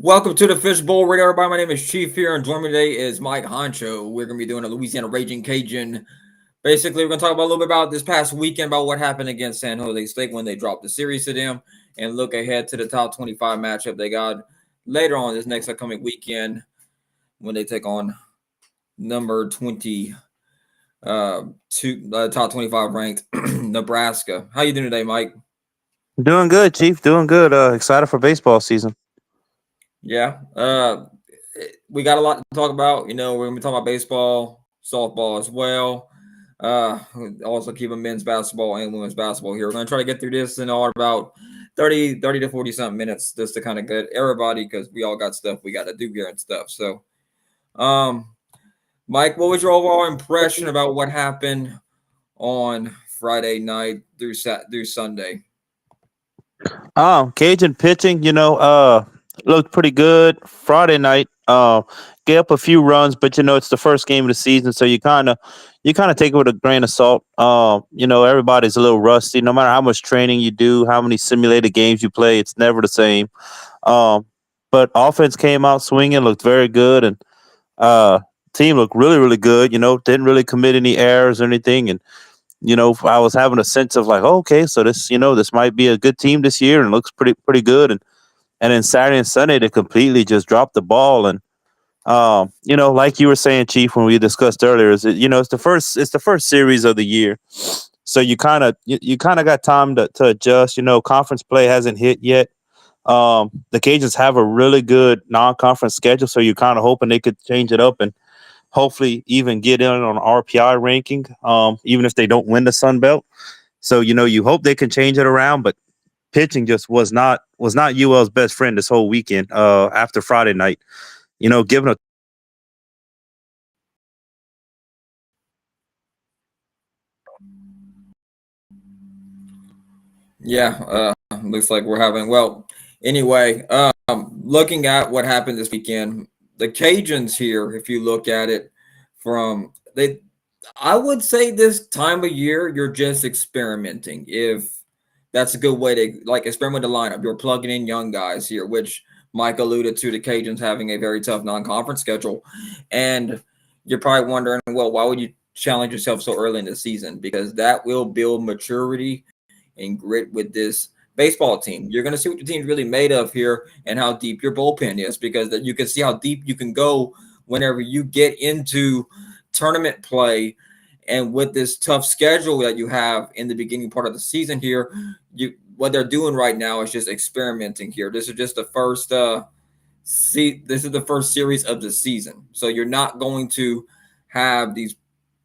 Welcome to the Fishbowl Radio, everybody. My name is Chief here, and joining me today is Mike Honcho. We're going to be doing a Louisiana Ragin Cajun. Basically, we're going to talk about a little bit about this past weekend, about what happened against San Jose State when they dropped the series to them, and look ahead to the top 25 matchup they got later on this next upcoming weekend when they take on number 20, top 25 ranked Nebraska. How you doing today, Mike? Doing good, Chief. Doing good. Excited for baseball season. Yeah. We got a lot to talk about. We're gonna be talking about baseball, softball as well. Also keeping men's basketball and women's basketball here. We're gonna try to get through this in all about 30 to 40 something minutes just to kind of get everybody because we all got stuff we got to do here and stuff. So, um, Mike, what was your overall impression about what happened on Friday night through Sunday? Cajun pitching, looked pretty good. Friday night, gave up a few runs, but it's the first game of the season, so you kind of take it with a grain of salt. Everybody's a little rusty. No matter how much training you do, how many simulated games you play, it's never the same. Um, but offense came out swinging, looked very good, and uh, team looked really, really good. Didn't really commit any errors or anything, and I was having a sense of like, oh, okay, so this might be a good team this year and looks pretty good. And then Saturday and Sunday they completely just dropped the ball. And like you were saying, Chief, when we discussed earlier, is it's the first series of the year, so you kind of got time to adjust. Conference play hasn't hit yet. The Cajuns have a really good non-conference schedule, so you're kind of hoping they could change it up and hopefully even get in on RPI ranking, even if they don't win the Sun Belt. So you hope they can change it around, but pitching just was not UL's best friend this whole weekend. After Friday night, given a Yeah, looks like we're having anyway, looking at what happened this weekend, the Cajuns here, if you look at it from they I would say this time of year you're just experimenting. If that's a good way to like experiment with the lineup. You're plugging in young guys here, which Mike alluded to the Cajuns having a very tough non-conference schedule. And you're probably wondering, well, why would you challenge yourself so early in the season? Because that will build maturity and grit with this baseball team. You're going to see what your team's really made of here and how deep your bullpen is because that you can see how deep you can go whenever you get into tournament play. And with this tough schedule that you have in the beginning part of the season here, what they're doing right now is just experimenting here. This is just the first this is the first series of the season. So you're not going to have these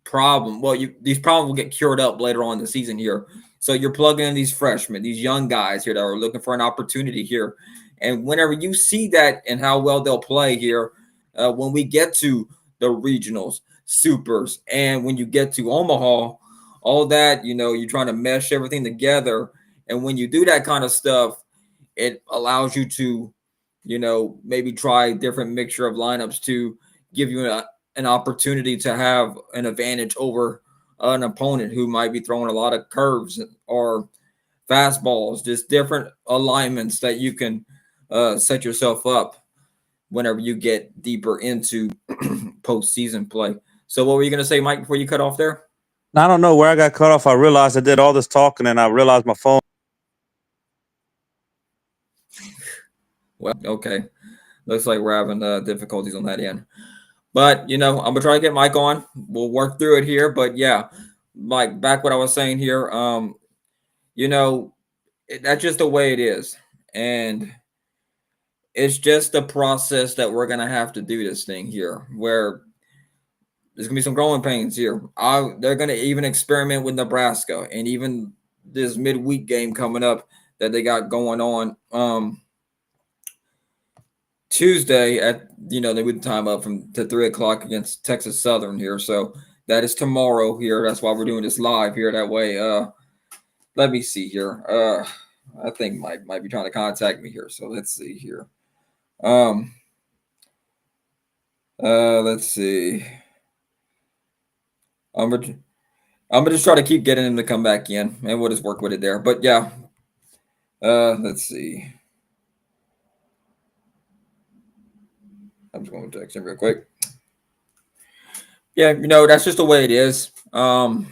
problems. Well, these problems will get cured up later on in the season here. So you're plugging in these freshmen, these young guys here that are looking for an opportunity here. And whenever you see that and how well they'll play here, when we get to the regionals, supers, and when you get to Omaha, all that, you're trying to mesh everything together. And when you do that kind of stuff, it allows you to, maybe try different mixture of lineups to give you an opportunity to have an advantage over an opponent who might be throwing a lot of curves or fastballs, just different alignments that you can set yourself up whenever you get deeper into postseason play. So, what were you going to say, Mike, before you cut off there? I don't know where I got cut off. I realized I did all this talking and I realized my phone. Well, okay. Looks like we're having difficulties on that end. But, I'm going to try to get Mike on. We'll work through it here. But, yeah, Mike, back what I was saying here. You know, that's just the way it is. And it's just the process that we're going to have to do this thing here where there's gonna be some growing pains here. They're gonna even experiment with Nebraska and even this midweek game coming up that they got going on Tuesday at they would time up from to 3 o'clock against Texas Southern here. So that is tomorrow here. That's why we're doing this live here. That way, let me see here. I think Mike might be trying to contact me here. So let's see here. Um, let's see. I'm gonna, I'm gonna just try to keep getting him to come back in, and we'll just work with it there. But yeah, let's see. I'm just going to text him real quick. Yeah, that's just the way it is. What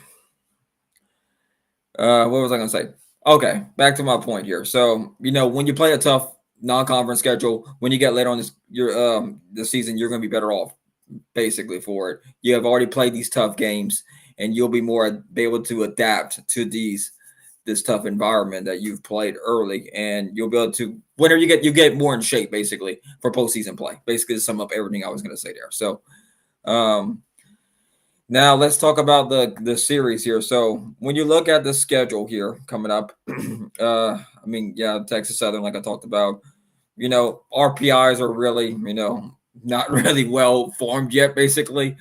was I going to say? Okay, back to my point here. So, when you play a tough non-conference schedule, when you get later on the season, you're going to be better off basically for it. You have already played these tough games, and you'll be able to adapt to this tough environment that you've played early, and you'll be able to whenever you get more in shape basically for postseason play. Basically, to sum up everything I was going to say there. So, um, now let's talk about the series here. So when you look at the schedule here coming up, yeah, Texas Southern, like I talked about, RPIs are really, not really well formed yet, basically.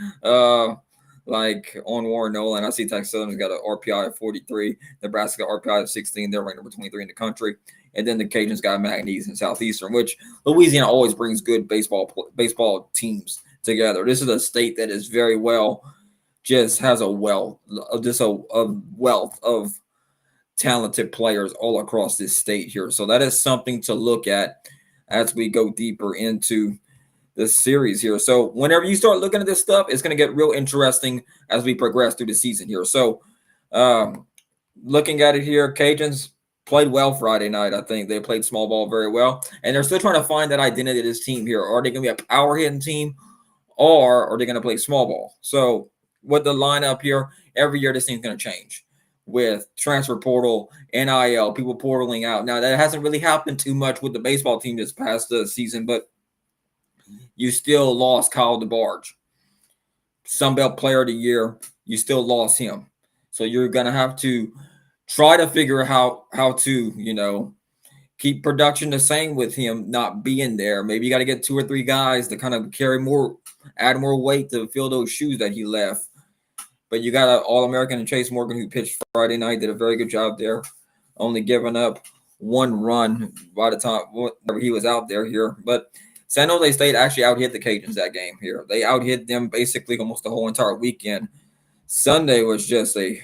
Like on Warren Nolan, I see Texas Southern's got an RPI of 43, Nebraska RPI of 16. They're ranked number 23 in the country. And then the Cajuns got Magnesia and Southeastern, which Louisiana always brings good baseball teams together. This is a state that is very well, just has a wealth of talented players all across this state here. So that is something to look at as we go deeper into this series here. So whenever you start looking at this stuff, it's going to get real interesting as we progress through the season here. So looking at it here, Cajuns played well Friday night. I think they played small ball very well, and they're still trying to find that identity of this team here. Are they going to be a power hitting team, or are they going to play small ball? So with the lineup here, every year this team's going to change with transfer portal, NIL, people portaling out. Now, that hasn't really happened too much with the baseball team this past season, but you still lost Kyle DeBarge. Sunbelt Player of the Year, you still lost him. So you're going to have to try to figure out how to, keep production the same with him not being there. Maybe you got to get 2 or 3 guys to kind of add more weight to fill those shoes that he left. But you got an All-American and Chase Morgan who pitched Friday night, did a very good job there, only giving up 1 run by the time he was out there here. But San Jose State actually out-hit the Cajuns that game here. They out-hit them basically almost the whole entire weekend. Sunday was just a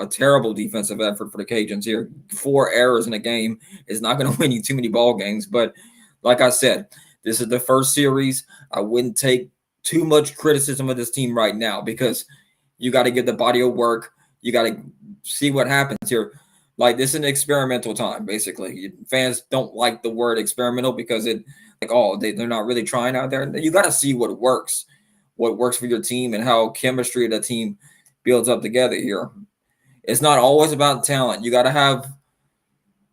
terrible defensive effort for the Cajuns here. 4 errors in a game is not going to win you too many ball games. But like I said, this is the first series. I wouldn't take too much criticism of this team right now because you got to get the body of work. You got to see what happens here. Like, this is an experimental time, basically. Fans don't like the word experimental because they're not really trying out there. You got to see what works for your team and how chemistry of the team builds up together here. It's not always about talent. You got to have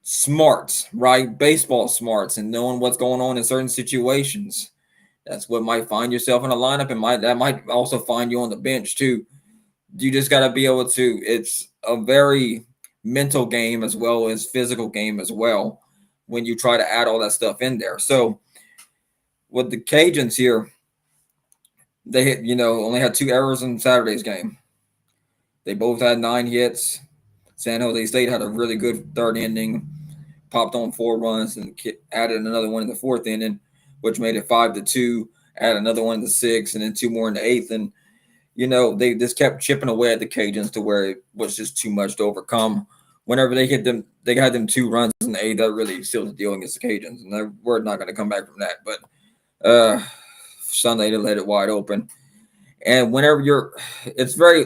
smarts, right? Baseball smarts and knowing what's going on in certain situations. That's what might find yourself in a lineup, and that might also find you on the bench too. You just got to be able to. It's a very mental game as well as physical game as well when you try to add all that stuff in there. So with the Cajuns here, they only had 2 errors in Saturday's game. They both had 9 hits. San Jose State had a really good 3rd inning, popped on 4 runs and added another one in the 4th inning, which made it 5-2. Added another one in the 6th, and then 2 more in the 8th. And they just kept chipping away at the Cajuns to where it was just too much to overcome. Whenever they hit them, they got them 2 runs in the 8th. That really sealed the deal against the Cajuns, and we're not going to come back from that. But Sunday, they let it wide open. And whenever it's very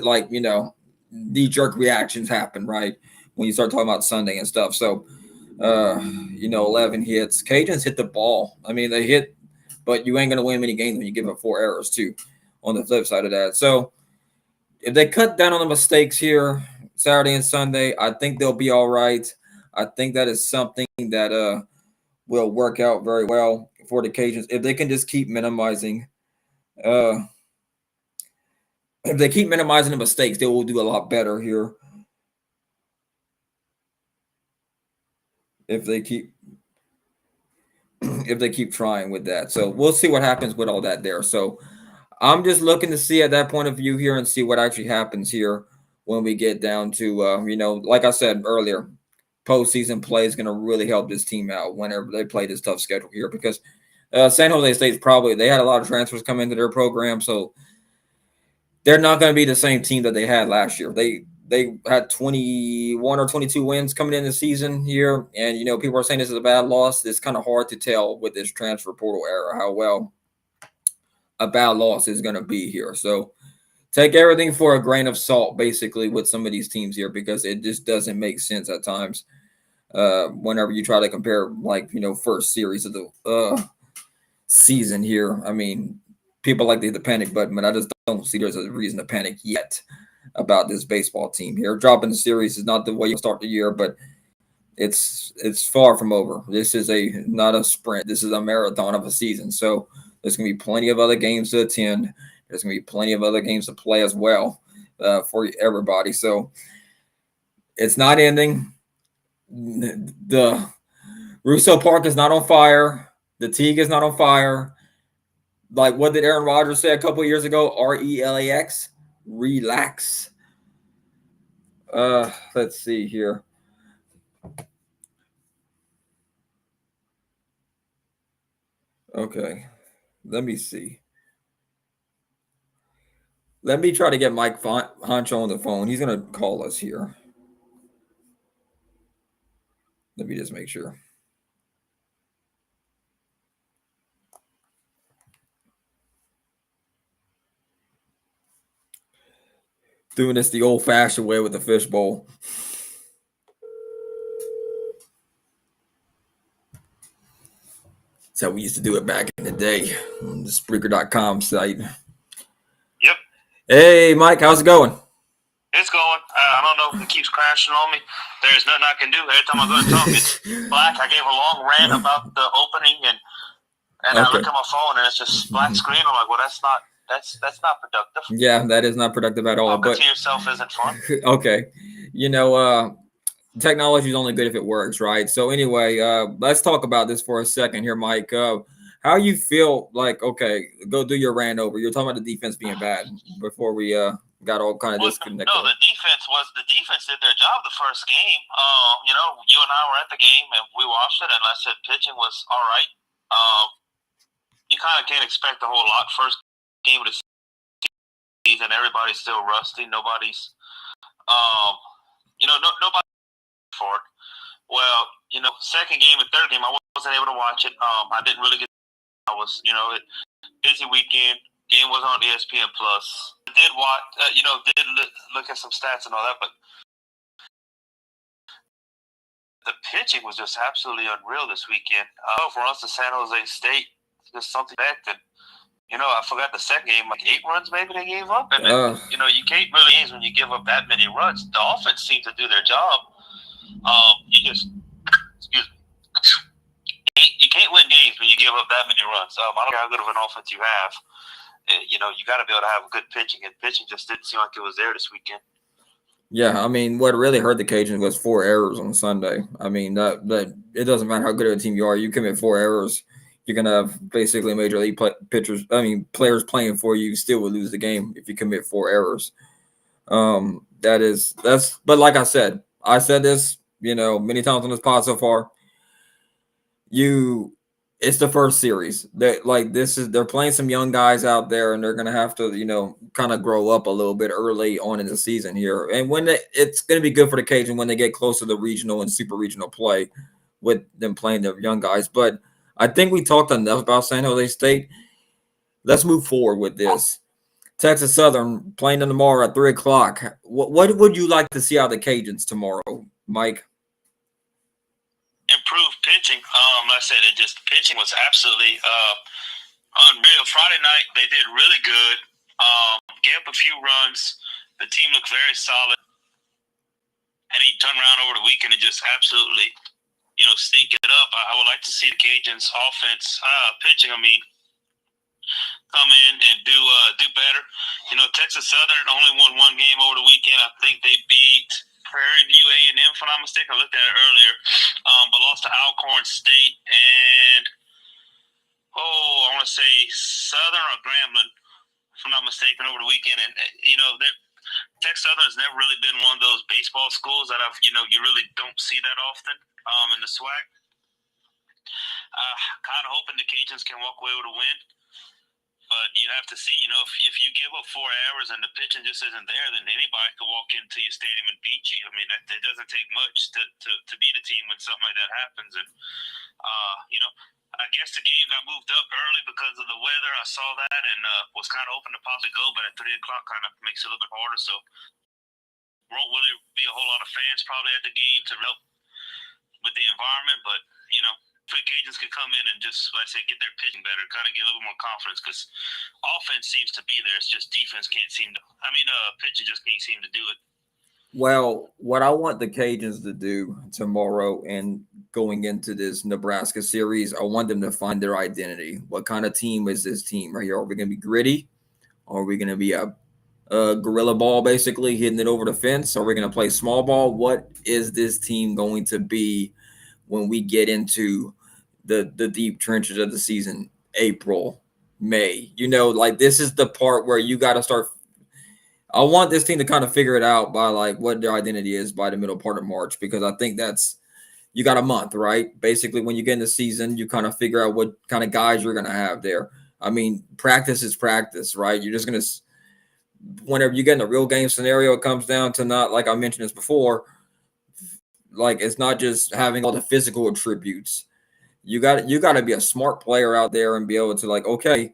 knee-jerk reactions happen, right? When you start talking about Sunday and stuff. So, 11 hits. Cajuns hit the ball. I mean, they hit, but you ain't going to win many games when you give up 4 errors, too, on the flip side of that. So, if they cut down on the mistakes here Saturday and Sunday, I think they'll be all right. I think that is something that will work out very well for the Cajuns. If they can just keep minimizing the mistakes, they will do a lot better here. If they keep trying with that. So we'll see what happens with all that there. So I'm just looking to see at that point of view here and see what actually happens here when we get down to, like I said earlier, postseason play is going to really help this team out whenever they play this tough schedule here because San Jose State's they had a lot of transfers come into their program, so they're not going to be the same team that they had last year. They had 21 or 22 wins coming in the season here, and people are saying this is a bad loss. It's kind of hard to tell with this transfer portal era how well a bad loss is going to be here. So take everything for a grain of salt, basically, with some of these teams here, because it just doesn't make sense at times. Whenever you try to compare, like, first series of the season here, I mean, people like the panic button, but I just don't see there's a reason to panic yet about this baseball team here. Dropping the series is not the way you start the year, but it's far from over. This is not a sprint. This is a marathon of a season. So there's going to be plenty of other games to attend. There's going to be plenty of other games to play as well for everybody. So it's not ending. The Russo Park is not on fire. The Teague is not on fire. Like, what did Aaron Rodgers say a couple of years ago? RELAX, relax. Let's see here. Okay, let me see. Let me try to get Mike Honcho on the phone. He's going to call us here. Let me just make sure. Doing this the old-fashioned way with the fishbowl. That's how we used to do it back in the day on the Spreaker.com site. Yep. Hey, Mike, how's it going? It's going. I don't know if it keeps crashing on me. There's nothing I can do. Every time I go to talk, it's black. I gave a long rant about the opening, and Okay. I look at my phone, and it's just black screen. I'm like, well, that's not productive. Yeah, that is not productive at all. Talking But to yourself isn't fun. okay, technology is only good if it works, right? So anyway, let's talk about this for a second here, Mike. How you feel like? Okay, go do your rant over. You're talking about the defense being bad before we got all kind of disconnected. No, the defense did their job the first game. You and I were at the game and we watched it, and I said pitching was all right. You kind of can't expect a whole lot. First game of the season, everybody's still rusty. Nobody's, nobody for it. Well, second game and third game, I wasn't able to watch it. I didn't really get. I was, busy weekend. Game was on ESPN Plus. I did watch, did look at some stats and all that, but the pitching was just absolutely unreal this weekend. For us to San Jose State, just something back that, I forgot the second game, like 8 runs maybe they gave up. And, you can't really games when you give up that many runs. The offense seemed to do their job. Excuse me. You can't win games when you give up that many runs. I don't care how good of an offense you have. You got to be able to have good pitching, and pitching just didn't seem like it was there this weekend. Yeah, I mean, what really hurt the Cajuns was 4 errors on Sunday. I mean, that it doesn't matter how good of a team you are. You commit 4 errors, you're gonna have basically major league players playing for you. Still would lose the game if you commit 4 errors. But like I said this, many times on this pod so far. It's the first series. They're playing some young guys out there, and they're gonna have to, kind of grow up a little bit early on in the season here. And it's gonna be good for the Cajun when they get close to the regional and super regional play with them playing the young guys. But I think we talked enough about San Jose State. Let's move forward with this. Texas Southern playing them tomorrow at 3:00. What would you like to see out of the Cajuns tomorrow, Mike? Improved pitching. Like I said, pitching was absolutely unreal. Friday night they did really good. Gave up a few runs. The team looked very solid, and he turned around over the weekend and just absolutely, stink it up. I would like to see the Cajuns' offense, pitching. Come in and do better. Texas Southern only won 1 game over the weekend. I think they beat Prairie View A&M, if I'm not mistaken. I looked at it earlier, but lost to Alcorn State and I want to say Southern or Grambling, if I'm not mistaken, over the weekend. And Texas Southern has never really been one of those baseball schools that you really don't see that often in the SWAC. Kind of hoping the Cajuns can walk away with a win. But you have to see, if you give up 4 hours and the pitching just isn't there, then anybody could walk into your stadium and beat you. I mean, it doesn't take much to beat a team when something like that happens. And, I guess the game got moved up early because of the weather. I saw that and was kind of open to possibly go, but at 3 o'clock kind of makes it a little bit harder. So won't really be a whole lot of fans probably at the game to help with the environment, but quick agents could come in and just, like I said, get their pitching better, kind of get a little more confidence because offense seems to be there. It's just defense can't seem to. Pitching just can't seem to do it. Well, what I want the Cajuns to do tomorrow and going into this Nebraska series, I want them to find their identity. What kind of team is this team right here? Are we going to be gritty? Are we going to be a gorilla ball, basically hitting it over the fence? Are we going to play small ball? What is this team going to be when we get into the deep trenches of the season, April, May? This is the part where you got to start. I want this team to kind of figure it out by what their identity is by the middle part of March, because I think you got a month, right? Basically, when you get in the season, you kind of figure out what kind of guys you're going to have there. I mean, practice is practice, right? You're just going to, whenever you get in a real game scenario, it comes down to not, like I mentioned this before, it's not just having all the physical attributes. You got to be a smart player out there and be able to okay,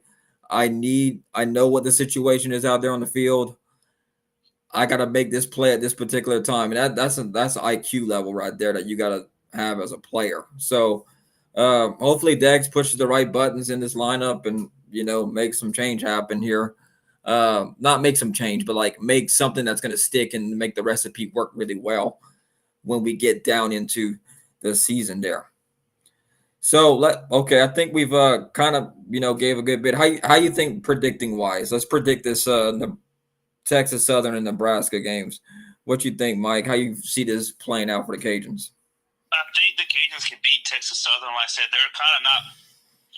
I know what the situation is out there on the field. I got to make this play at this particular time. And that's an IQ level right there that you got to have as a player. So hopefully Deggs pushes the right buttons in this lineup and, make some change happen here. Not make some change, but make something that's going to stick and make the recipe work really well when we get down into the season there. So I think we've kind of, gave a good bit. How you think predicting wise? Let's predict this Texas Southern and Nebraska games. What you think, Mike? How you see this playing out for the Cajuns? I think the Cajuns can beat Texas Southern. Like I said, they're kind of not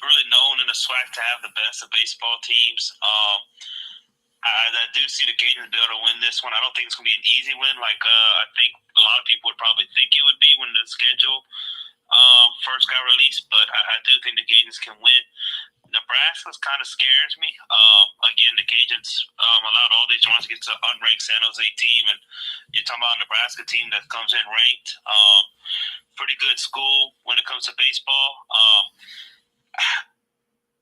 really known in the SWAC to have the best of baseball teams. I do see the Cajuns be able to win this one. I don't think it's going to be an easy win. I think a lot of people would probably think it would be when the schedule first got released, but I do think the Cajuns can win. Nebraska kind of scares me. Again, the Cajuns allowed all these runs against an unranked San Jose team, and you're talking about a Nebraska team that comes in ranked. Pretty good school when it comes to baseball.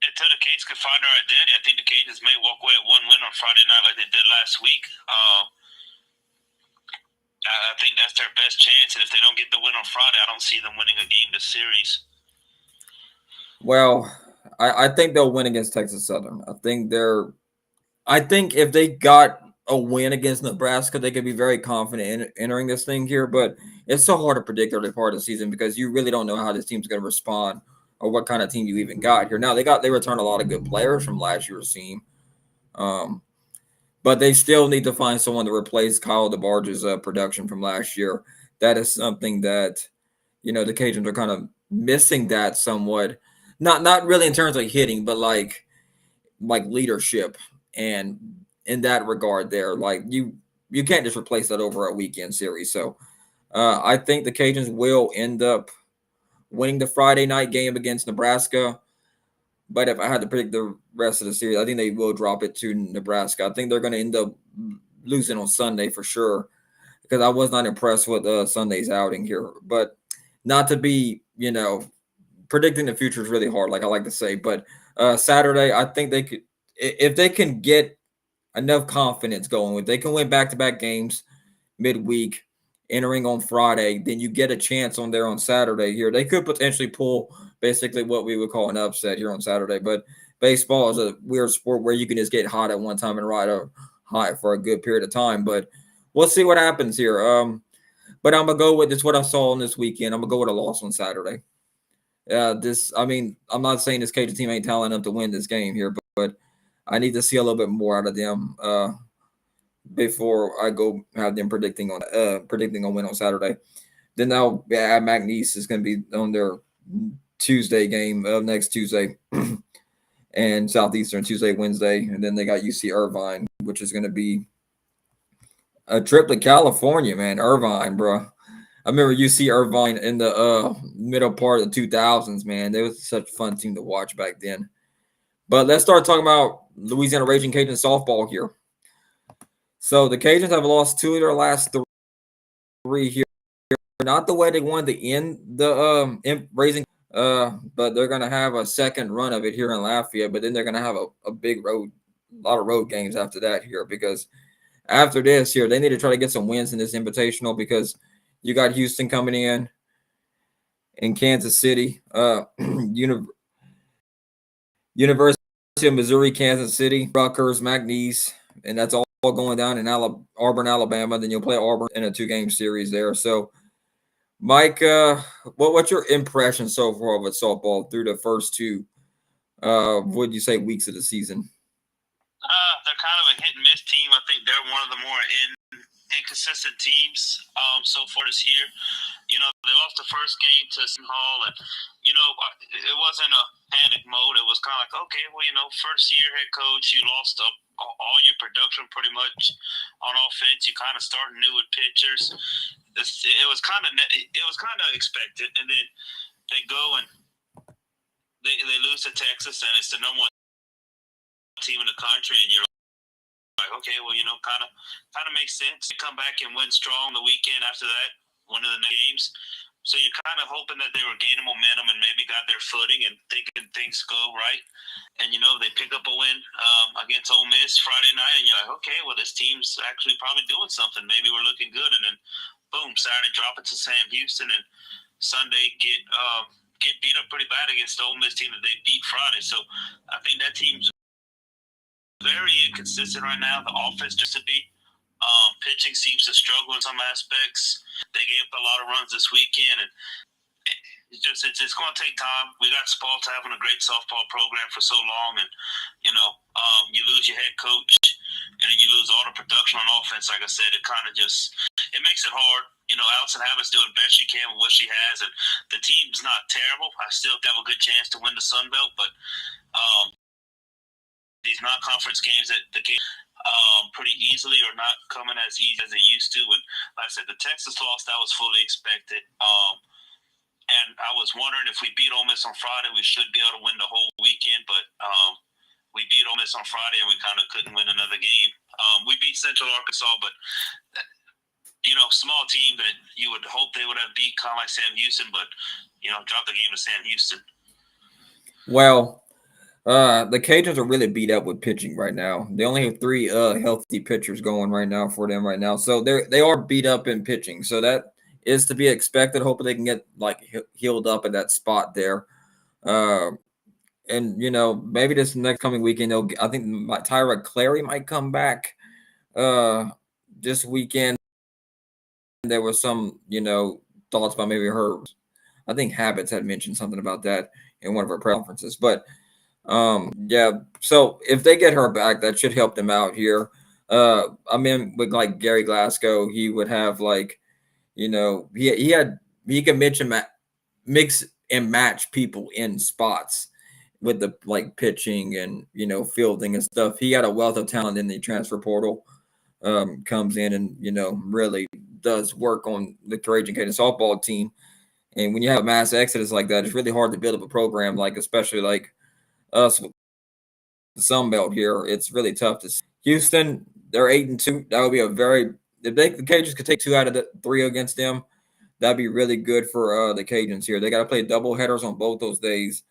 Until the Cajuns can find their identity, I think the Cajuns may walk away at one win on Friday night like they did last week. I think that's their best chance, and if they don't get the win on Friday, I don't see them winning a game this series. Well, I think they'll win against Texas Southern. I think if they got a win against Nebraska, they could be very confident in entering this thing here. But it's so hard to predict early part of the season because you really don't know how this team's going to respond or what kind of team you even got here. Now they returned a lot of good players from last year's team, but they still need to find someone to replace Kyle DeBarge's production from last year. That is something that the Cajuns are kind of missing that somewhat. Not really in terms of hitting, but like leadership, and in that regard there, you can't just replace that over a weekend series. So I think the Cajuns will end up winning the Friday night game against Nebraska. But if I had to predict the rest of the series, I think they will drop it to Nebraska. I think they're going to end up losing on Sunday for sure, because I was not impressed with Sunday's outing here. But not to be, predicting the future is really hard, like I like to say. But Saturday, I think they could, if they can get enough confidence going, if they can win back-to-back games midweek, entering on Friday, then you get a chance on there on Saturday here. They could potentially pull basically what we would call an upset here on Saturday. But baseball is a weird sport where you can just get hot at one time and ride a high for a good period of time. But we'll see what happens here. But I'm going to go with this, what I saw on this weekend. I'm going to go with a loss on Saturday. I'm not saying this Cajun team ain't talented enough to win this game here, but I need to see a little bit more out of them before I go have them predicting a win on Saturday. Then now McNeese is going to be on their Tuesday game next Tuesday, and Southeastern Tuesday, Wednesday, and then they got UC Irvine, which is going to be a trip to California, man. Irvine, bro. I remember UC Irvine in the middle part of the 2000s, man. They was such a fun team to watch back then. But let's start talking about Louisiana Ragin Cajun softball here. So the Cajuns have lost 2 of their last 3 here. Not the way they wanted to end the Ragin but they're going to have a second run of it here in Lafayette. But then they're going to have a big road, a lot of road games after that here, because after this here, they need to try to get some wins in this invitational, because you got Houston coming in Kansas City, University of Missouri, Kansas City, Rutgers, McNeese, and that's all going down in Auburn, Alabama. Then you'll play Auburn in a 2-game series there. So, Mike, what's your impression so far with softball through the first two, would you say, weeks of the season? They're kind of a hit and miss team. I think they're one of the more inconsistent teams so far this year. You know, they lost the first game to Seton Hall, and you know, it wasn't a panic mode. It was kind of like, okay, well, you know, first year head coach, you lost all your production pretty much on offense. You kind of started new with pitchers. It was kind of expected, and then they go and they lose to Texas, and it's the number one team in the country, and you're like, okay, well, you know, kind of makes sense. They come back and win strong the weekend after that, one of the games. So you're kind of hoping that they were gaining momentum and maybe got their footing and thinking things go right. And, you know, they pick up a win against Ole Miss Friday night, and you're like, okay, well, this team's actually probably doing something. Maybe we're looking good. And then, boom, Saturday drop it to Sam Houston, and Sunday get beat up pretty bad against the Ole Miss team that they beat Friday. So I think that team's very inconsistent right now. The offense just to be. Pitching seems to struggle in some aspects. They gave up a lot of runs this weekend, and it's going to take time. We got spoiled to having a great softball program for so long, and you know, you lose your head coach, and you lose all the production on offense. Like I said, it kind of it makes it hard. You know, Allison Habit's doing the best she can with what she has, and the team's not terrible. I still have a good chance to win the Sun Belt, but these non-conference games that the game pretty easily or not coming as easy as they used to. And like I said, the Texas loss, that was fully expected. And I was wondering if we beat Ole Miss on Friday, we should be able to win the whole weekend. But we beat Ole Miss on Friday, and we kind of couldn't win another game. We beat Central Arkansas, but you know, small team that you would hope they would have beat, kind of like Sam Houston, but you know, dropped the game to Sam Houston. Well, the Cajuns are really beat up with pitching right now. They only have 3 healthy pitchers going right now for them right now. So they are beat up in pitching. So that is to be expected. Hopefully they can get like healed up at that spot there. And you know, maybe this next coming weekend, I think Tyra Clary might come back this weekend. There was some, you know, thoughts about maybe her. I think Habits had mentioned something about that in one of her press conferences, but yeah, so if they get her back, that should help them out here. I mean, with like Gary Glasgow, he would have like, you know, he can mix and match people in spots with the like pitching and, you know, fielding and stuff. He had a wealth of talent in the transfer portal. Comes in and, you know, really does work on the Ragin Cajun softball team. And when you have a mass exodus like that, it's really hard to build up a program, like especially like us with the Sun Belt here. It's really tough to see. Houston, they're 8-2. That would be if the Cajuns could take 2 out of the 3 against them, that'd be really good for the Cajuns here. They got to play double headers on both those days,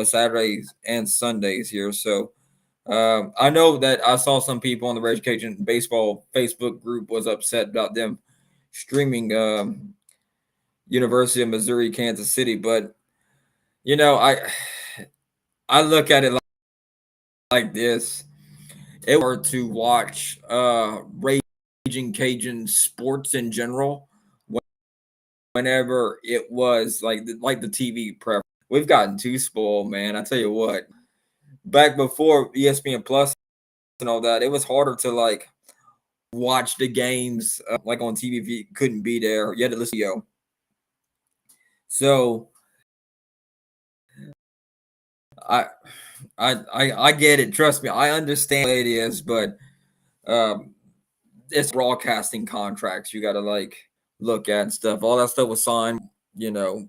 Saturdays and Sundays here. So I know that I saw some people on the Ragin Cajun baseball Facebook group was upset about them streaming University of Missouri, Kansas City, but you know, I look at it like this. It were to watch Ragin Cajun sports in general, whenever it was like the TV prep. We've gotten too spoiled, man. I tell you what. Back before ESPN Plus and all that, it was harder to like watch the games like on TV if you couldn't be there. You had to listen to you. So I get it. Trust me, I understand what it is, but it's broadcasting contracts you got to like look at and stuff. All that stuff was signed, you know,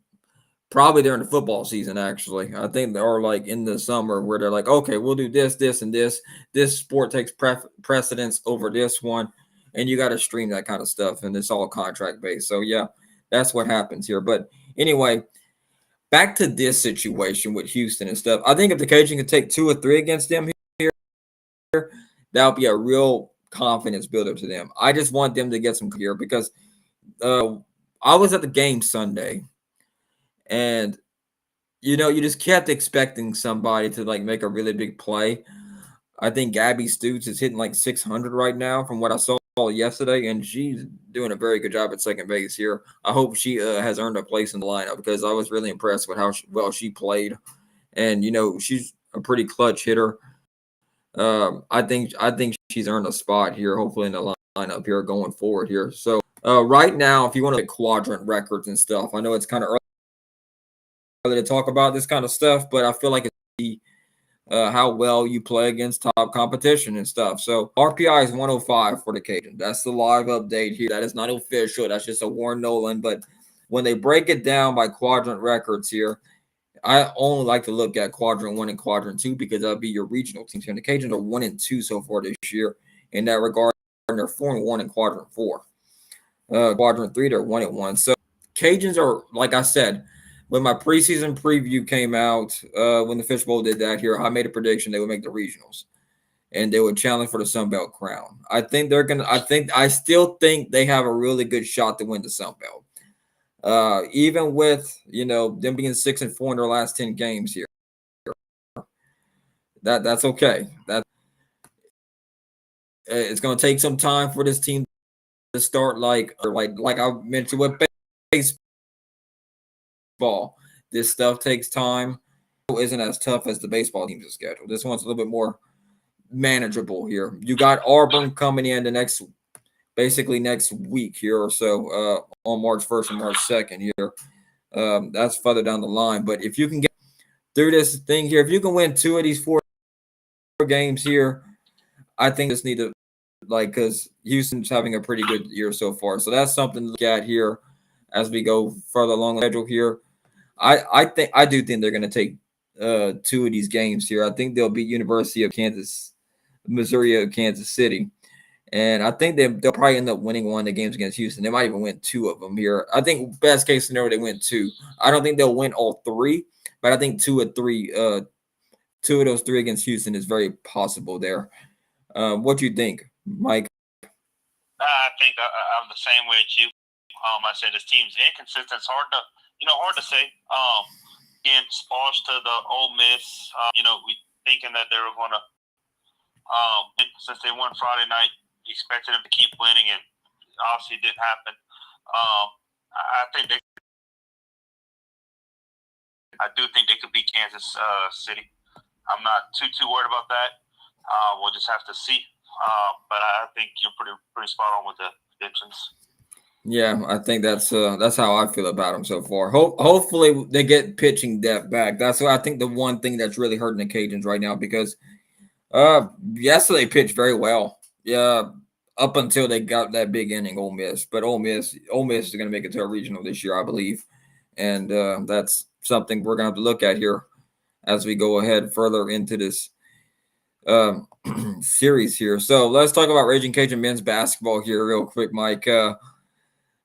probably during the football season. Actually, I think they are like in the summer where they're like, okay, we'll do this, this, and this. This sport takes precedence over this one, and you got to stream that kind of stuff, and it's all contract based. So yeah, that's what happens here. But anyway, back to this situation with Houston and stuff. I think if the Cajun can take 2 or 3 against them here, that'll be a real confidence builder to them. I just want them to get some here because I was at the game Sunday, and you just kept expecting somebody to like make a really big play. I think Gabby Stutes is hitting like 600 right now from what I saw yesterday, and she's doing a very good job at second base here. I hope she has earned a place in the lineup because I was really impressed with how well she played, and she's a pretty clutch hitter. I think she's earned a spot here, hopefully in the lineup here going forward here. So right now, if you want to look at quadrant records and stuff, I know it's kind of early to talk about this kind of stuff, but I feel like it's how well you play against top competition and stuff. So RPI is 105 for the Cajun. That's the live update here. That is not official. That's just a Warren Nolan. But when they break it down by quadrant records here, I only like to look at quadrant 1 and quadrant 2 because that'll be your regional teams here. And the Cajuns are 1-2 so far this year in that regard. And they're 4-1 in quadrant 4. Quadrant 3, they're 1-1. So Cajuns are, like I said, when my preseason preview came out, when the Fishbowl did that here, I made a prediction they would make the regionals and they would challenge for the Sun Belt crown. I still think they have a really good shot to win the Sun Belt. Even with, them being 6-4 in their last 10 games here. That's okay. It's going to take some time for this team to start like I mentioned with baseball. This stuff takes time. It isn't as tough as the baseball team's schedule. This one's a little bit more manageable here. You got Auburn coming in basically next week here or so on March 1st and March 2nd here. That's further down the line. But if you can get through this thing here, if you can win 2 of these 4 games here, I think just need to because Houston's having a pretty good year so far. So that's something to look at here as we go further along the schedule here. I do think they're going to take 2 of these games here. I think they'll beat University of Kansas, Missouri of Kansas City. And I think they'll probably end up winning one of the games against Houston. They might even win 2 of them here. I think best case scenario, they win 2. I don't think they'll win all 3, but I think 2 of those 3 against Houston is very possible there. What do you think, Mike? I think I'm the same way as you. I said this team's inconsistent. It's hard to say. Again, spoils to the Ole Miss. We thinking that they were going to, since they won Friday night, expected them to keep winning, and obviously it didn't happen. I do think they could beat Kansas City. I'm not too worried about that. We'll just have to see. But I think you're pretty spot on with the predictions. Yeah, I think that's how I feel about them so far. Hopefully they get pitching depth back. That's what I think the one thing that's really hurting the Cajuns right now because yesterday pitched very well. Yeah, up until they got that big inning, Ole Miss. But Ole Miss is going to make it to a regional this year, I believe, and that's something we're going to have to look at here as we go ahead further into this series here. So let's talk about Ragin Cajun men's basketball here real quick, Mike.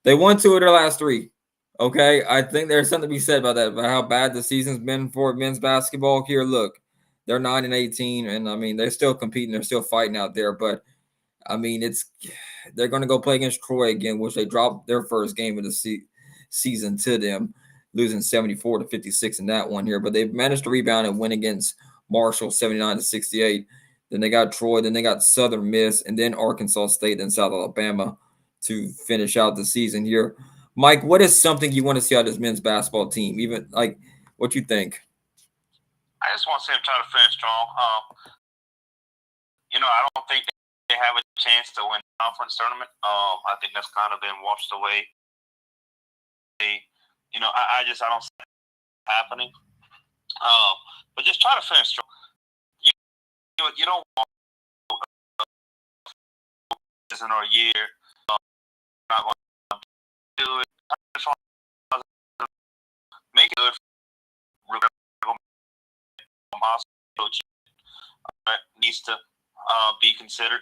They won 2 of their last 3. Okay, I think there's something to be said about that, about how bad the season's been for men's basketball here. Look, they're 9-18, and I mean they're still competing, they're still fighting out there. But I mean, they're going to go play against Troy again, which they dropped their first game of the season to them, losing 74-56 in that one here. But they've managed to rebound and win against Marshall 79-68. Then they got Troy, then they got Southern Miss, and then Arkansas State, then South Alabama to finish out the season here. Mike, what is something you want to see out of this men's basketball team? Even what you think? I just want to see them try to finish strong. I don't think they have a chance to win the conference tournament. I think that's kind of been washed away. I don't see it happening. But just try to finish strong. You don't want this in our year. Not going to do it. Make it good. Coach needs to be considered,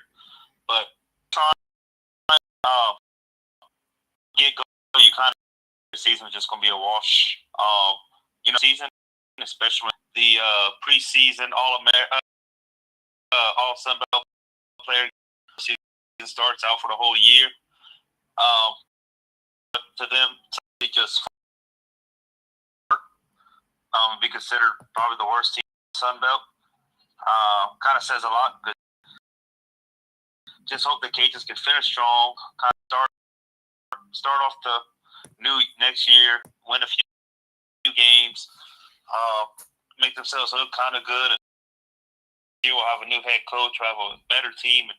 but get going. You kind of the season is just going to be a wash. season, especially the preseason All Sun Belt player season starts out for the whole year. To them, to just be considered probably the worst team in the Sun Belt kind of says a lot. But just hope the Cajuns can finish strong, kind of start off the new next year, win a few games, make themselves look kind of good, and we'll have a new head coach, we'll have a better team,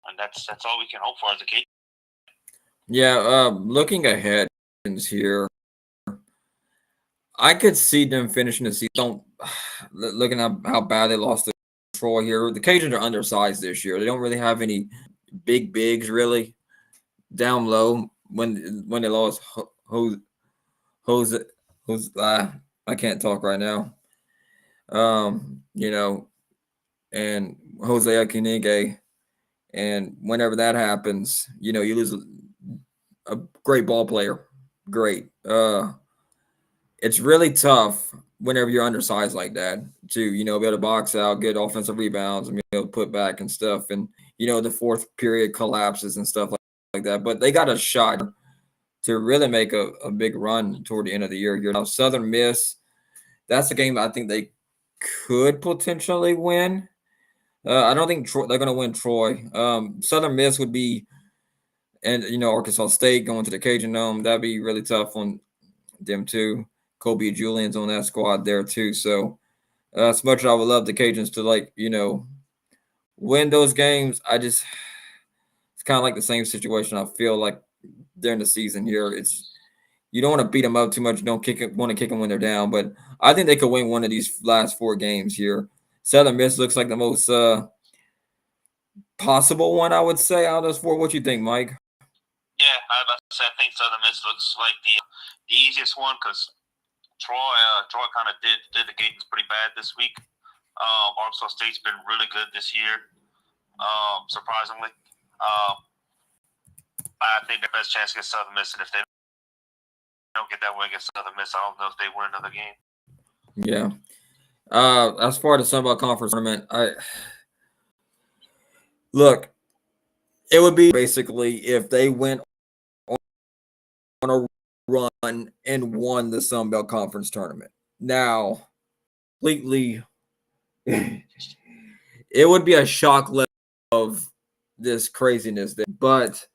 and that's all we can hope for as a Cajun. Yeah, looking ahead here, I could see them finishing the season. Looking at how bad they lost to Troy here. The Cajuns are undersized this year. They don't really have any big bigs really down low when they lost Jose. I can't talk right now. And Jose Akinege. And whenever that happens, you lose a great ball player. Great. It's really tough whenever you're undersized like that to, be able to box out, get offensive rebounds, and be able to put back and stuff. And, the fourth period collapses and stuff like that. But they got a shot to really make a big run toward the end of the year here. Now, Southern Miss, that's a game I think they could potentially win. I don't think they're going to win Troy. Southern Miss would be, and Arkansas State going to the Cajun Dome. That'd be really tough on them too. Kobe Julian's on that squad there too. So as much as I would love the Cajuns to win those games, it's kind of like the same situation. I feel like during the season here, you don't want to beat them up too much. You don't want to kick them when they're down, but I think they could win one of these last 4 games here. Southern Miss looks like the most possible one, I would say, out of those 4. What you think, Mike? Yeah, I think Southern Miss looks like the easiest one because Troy kind of did the Cajuns pretty bad this week. Arkansas State's been really good this year, surprisingly. I think their best chance against Southern Miss, and if they don't get that win against Southern Miss, I don't know if they win another game. Yeah. As far as the Sun Belt Conference tournament, look, it would be basically if they went on a run and won the Sun Belt Conference tournament. Now, completely, it would be a shock level of this craziness there. But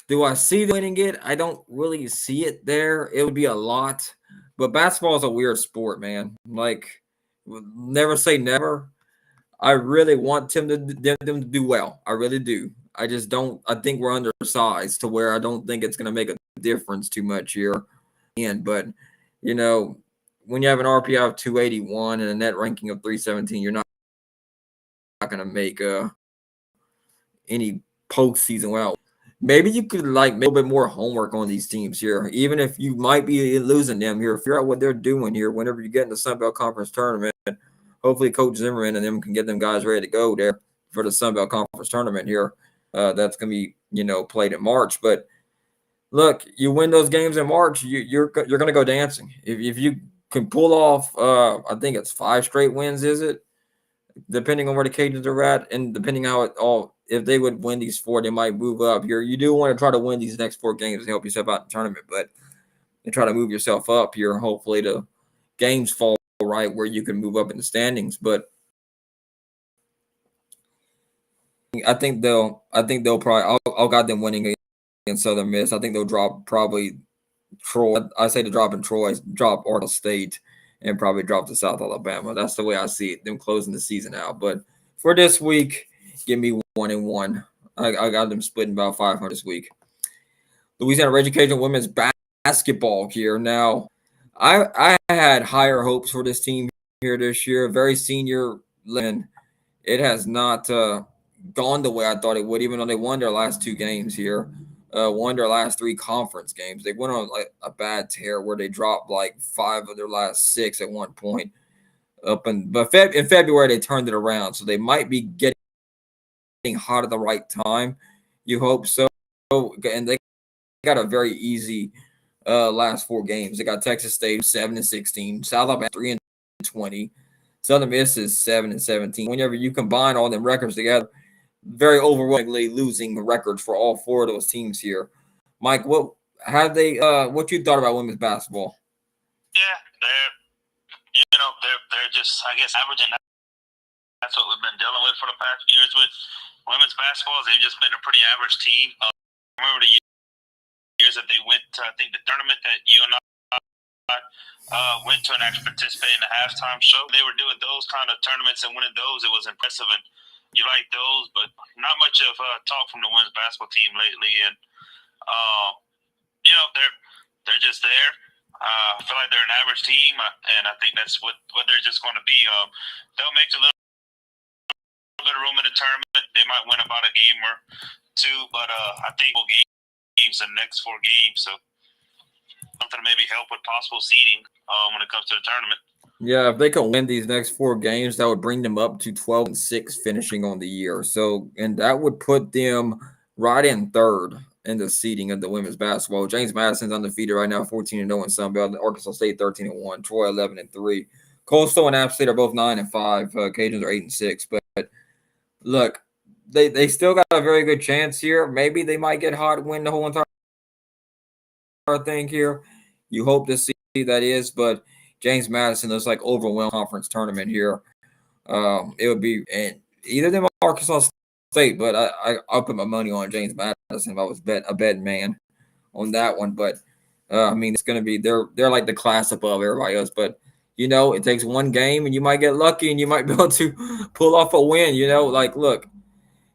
do I see them winning it? I don't really see it there. It would be a lot. But basketball is a weird sport, man. Like, never say never. I really want them to do well. I really do. I just don't. I think we're undersized to where I don't think it's going to make a difference too much here. But, when you have an RPI of 281 and a net ranking of 317, you're not going to make any postseason well. Maybe you could make a little bit more homework on these teams here, even if you might be losing them here. Figure out what they're doing here whenever you get in the Sun Belt Conference tournament. Hopefully, Coach Zimmerman and them can get them guys ready to go there for the Sun Belt Conference tournament here. That's going to be, played in March. But look, you win those games in March, you're going to go dancing. If you can pull off, I think it's 5 straight wins, is it? Depending on where the Cajuns are at, and depending how if they would win these 4, they might move up here. You do want to try to win these next 4 games to help yourself out in the tournament, but you try to move yourself up here. Hopefully, the games fall right where you can move up in the standings. But I think they'll probably. I'll got them winning against Southern Miss. I think they'll drop probably Troy. I say to drop in Troy, drop Arkansas State, and probably drop to South Alabama. That's the way I see it, them closing the season out. But for this week, give me 1-1. I got them splitting about 500 this week. Louisiana Ragin Cajun women's basketball here. Now, I had higher hopes for this team here this year. Very senior, and it has not gone the way I thought it would, even though they won their last 2 games here. Won their last 3 conference games. They went on a bad tear where they dropped 5 of their last 6 at one point. But in February they turned it around, so they might be getting hot at the right time. You hope so. And they got a very easy last 4 games. They got Texas State 7-16, South Alabama 3-20, Southern Miss is 7-17. Whenever you combine all them records together, very overwhelmingly losing records for all 4 of those teams here. Mike, what what you thought about women's basketball? Yeah, they're just, I guess, averaging. That's what we've been dealing with for the past years with women's basketball. They've just been a pretty average team. I remember the years that they went to, I think, the tournament that you and I went to and actually participated in the halftime show. They were doing those kind of tournaments, and winning those, it was impressive. And you like those, but not much of talk from the women's basketball team lately. And they're just there. I feel like they're an average team, and I think that's what they're just going to be. They'll make a little bit of room in the tournament. They might win about a game or 2, but I think games in the next 4 games, so something to maybe help with possible seeding when it comes to the tournament. Yeah, if they can win these next 4 games, that would bring them up to 12-6 finishing on the year. So, and that would put them right in 3rd in the seeding of the women's basketball. James Madison's undefeated right now, 14-0 in Sun Belt. Arkansas State 13-1, Troy 11-3. Coastal and App State are both 9-5. Cajuns are 8-6. But look, they still got a very good chance here. Maybe they might get hot, win the whole entire thing here. You hope to see that is, but James Madison looks like overwhelmed conference tournament here. It would be and either them or Arkansas State, but I'll put my money on James Madison if I was a betting man on that one. But I mean, it's going to be they're like the class above everybody else. But it takes one game, and you might get lucky, and you might be able to pull off a win. Like look,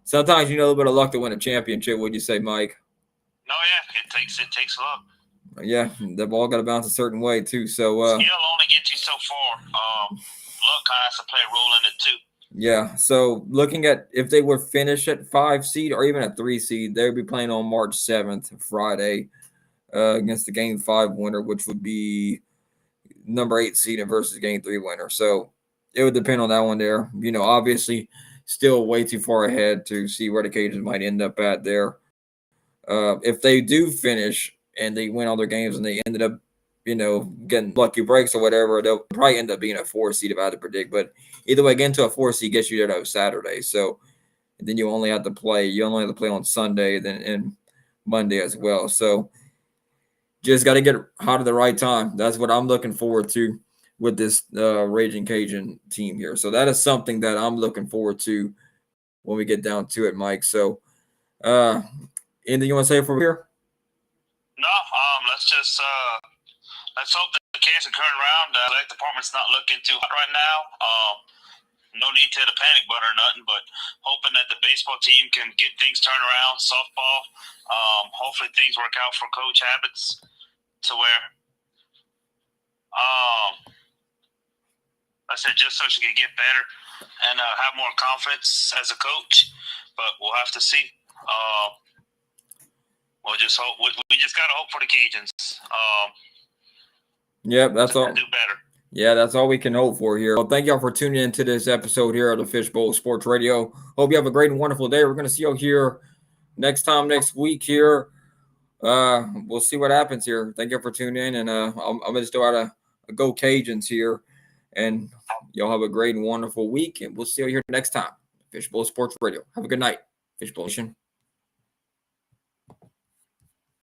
sometimes you know a little bit of luck to win a championship. What'd you say, Mike? No, yeah, it takes luck. Yeah, the ball got to bounce a certain way too. So skill only gets you so far. Luck kind of has to play a role in it too. Yeah, so looking at if they would finish at 5 seed or even a 3 seed, they would be playing on March 7th, Friday, against the Game 5 winner, which would be number 8 seed versus Game 3 winner. So it would depend on that one there. Obviously, still way too far ahead to see where the Cajuns might end up at there. If they do finish and they win all their games and they ended up, getting lucky breaks or whatever, they'll probably end up being a 4 seed if I had to predict. But either way, getting to a 4 seed gets you there on Saturday. So then you only have to play on Sunday and Monday as well. So just got to get hot at the right time. That's what I'm looking forward to with this Ragin Cajun team here. So that is something that I'm looking forward to when we get down to it, Mike. So anything you want to say from here? No, let's hope that the case can turn around. The athletic department's not looking too hot right now. No need to hit a panic button or nothing, but hoping that the baseball team can get things turned around. Softball, hopefully things work out for Coach Habits to where, I said, just so she can get better and have more confidence as a coach. But we'll have to see. We'll just hope. We just gotta hope for the Cajuns. Yep, that's all. Do better. Yeah, that's all we can hope for here. Well, thank y'all for tuning in to this episode here of the Fishbowl Sports Radio. Hope you have a great and wonderful day. We're going to see you here next week here. We'll see what happens here. Thank you for tuning in, and I'm going to just out a Go Cajuns here, and y'all have a great and wonderful week, and we'll see you here next time. Fishbowl Sports Radio. Have a good night, Fishbowl Nation.